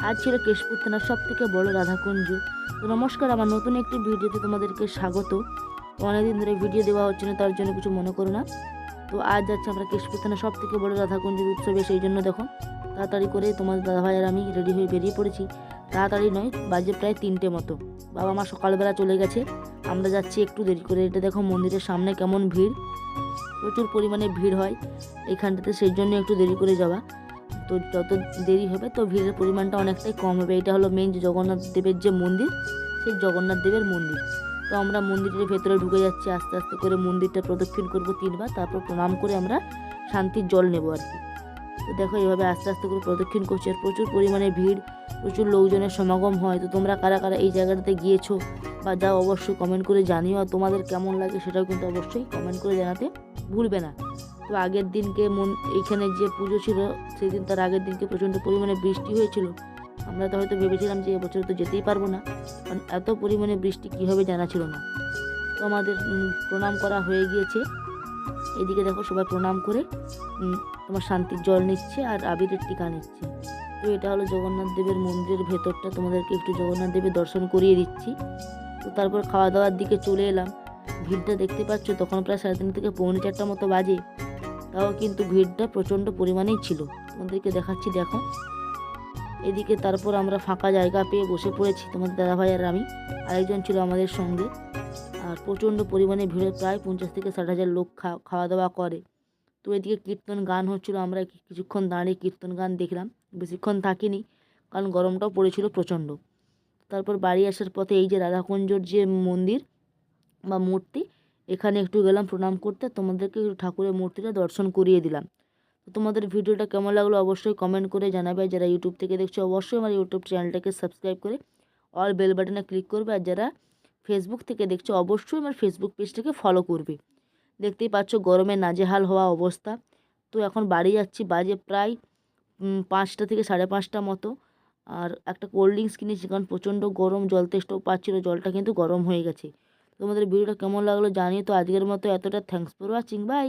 আজ ছিল কেশপুর থানার সব থেকে বড় রাধাকুঞ্জ। তো নমস্কার, আমার নতুন একটি ভিডিওতে তোমাদেরকে স্বাগত। তো অনেকদিন ধরে ভিডিও দেওয়া হচ্ছে না, তার জন্য কিছু মনে করো না। তো আজ যাচ্ছে আমরা কেশপুর থানার সব থেকে বড় রাধাকুঞ্জের উৎসবে, সেই জন্য দেখো তাড়াতাড়ি করে তোমাদের দাদাভাই আর আমি রেডি হয়ে বেরিয়ে পড়েছি। তাড়াতাড়ি নয়, বাজে প্রায় 3টে মতো। বাবা মা সকালবেলা চলে গেছে, আমরা যাচ্ছি একটু দেরি করে। এটা দেখো মন্দিরের সামনে কেমন ভিড়, প্রচুর পরিমাণে ভিড় হয় এইখানটাতে, সেই জন্য একটু দেরি করে যাওয়া। তো যত দেরি হবে তো ভিড়ের পরিমাণটা অনেকটাই কম হবে। এটা হলো মেন যে জগন্নাথ দেবের যে মন্দির, সেই জগন্নাথ দেবের মন্দির। তো আমরা মন্দিরের ভেতরে ঢুকে যাচ্ছি, আস্তে আস্তে করে মন্দিরটা প্রদক্ষিণ করবো 3বার, তারপর প্রণাম করে আমরা শান্তির জল নেব আর কি। তো দেখো এইভাবে আস্তে আস্তে করে প্রদক্ষিণ করছি, আর প্রচুর পরিমাণে ভিড়, প্রচুর লোকজনের সমাগম হয়। তো তোমরা কারা কারা এই জায়গাটাতে গিয়েছো বা যাও অবশ্যই কমেন্ট করে জানিও, আর তোমাদের কেমন লাগে সেটাও কিন্তু অবশ্যই কমেন্ট করে জানাতে ভুলবে না। তো আগের দিনকে এইখানে যে পুজো ছিল সেদিন, তার আগের দিনকে প্রচণ্ড পরিমাণে বৃষ্টি হয়েছিল। আমরা তো হয়তো ভেবেছিলাম যে এবছর তো যেতেই পারবো না, কারণ এত পরিমাণে বৃষ্টি কী হবে জানা ছিল না। তো আমাদের প্রণাম করা হয়ে গিয়েছে। এদিকে দেখো সবাই প্রণাম করে তোমার শান্তির জল নিচ্ছে আর আবিরের টিকা নিচ্ছে। তো এটা হলো জগন্নাথ দেবের মন্দিরের ভেতরটা, তোমাদেরকে একটু জগন্নাথ দেবের দর্শন করিয়ে দিচ্ছি। তো তারপর খাওয়া দাওয়ার দিকে চলে এলাম। ভিড়টা দেখতে পাচ্ছ, তখন প্রায় 3:30 থেকে 4:45 মতো বাজে, তাও কিন্তু ভিড়টা প্রচণ্ড পরিমাণেই ছিল। তোমাদেরকে দেখাচ্ছি, দেখো এদিকে। তারপর আমরা ফাঁকা জায়গা পেয়ে বসে পড়েছি, তোমাদের দাদাভাই আর আমি, আরেকজন ছিল আমাদের সঙ্গে। আর প্রচণ্ড পরিমাণে ভিড়ে প্রায় 50 থেকে 60,000 লোক খাওয়া দাওয়া করে। তো এদিকে কীর্তন গান হচ্ছিল, আমরা কিছুক্ষণ দাঁড়িয়ে কীর্তন গান দেখলাম, বেশিক্ষণ থাকিনি কারণ গরমটাও পড়েছিল প্রচণ্ড। তারপর বাড়ি আসার পথে এই যে রাধাকুঞ্জর যে মন্দির বা মূর্তি, এখানে একটু গেলাম প্রণাম করতে, তোমাদেরকে ঠাকুরের মূর্তিটা দর্শন করিয়ে দিলাম। তো তোমাদের ভিডিওটা কেমন লাগলো অবশ্যই কমেন্ট করে জানাবে। যারা ইউটিউব থেকে দেখছো অবশ্যই আমার ইউটিউব চ্যানেলটাকে সাবস্ক্রাইব করে অল বেল বাটনে ক্লিক করবে, আর যারা ফেসবুক থেকে দেখছো অবশ্যই আমার ফেসবুক পেজটাকে ফলো করবে। দেখতেই পাচ্ছ গরমে নাজেহাল হওয়া অবস্থা। তো এখন বাড়ি যাচ্ছি, বাজে প্রায় 5টা থেকে 5:30 মতো। আর একটা কোল্ড ড্রিঙ্কস কিনেছি, কারণ প্রচণ্ড গরম, জল তেষ্টাও পাচ্ছিল, জলটা কিন্তু গরম হয়ে গেছে। তোমাদের ভিডিওটা কেমন লাগলো জানিয়ে। তো আজকের মতো এতটা, থ্যাঙ্কস ফর ওয়াচিং, বাই।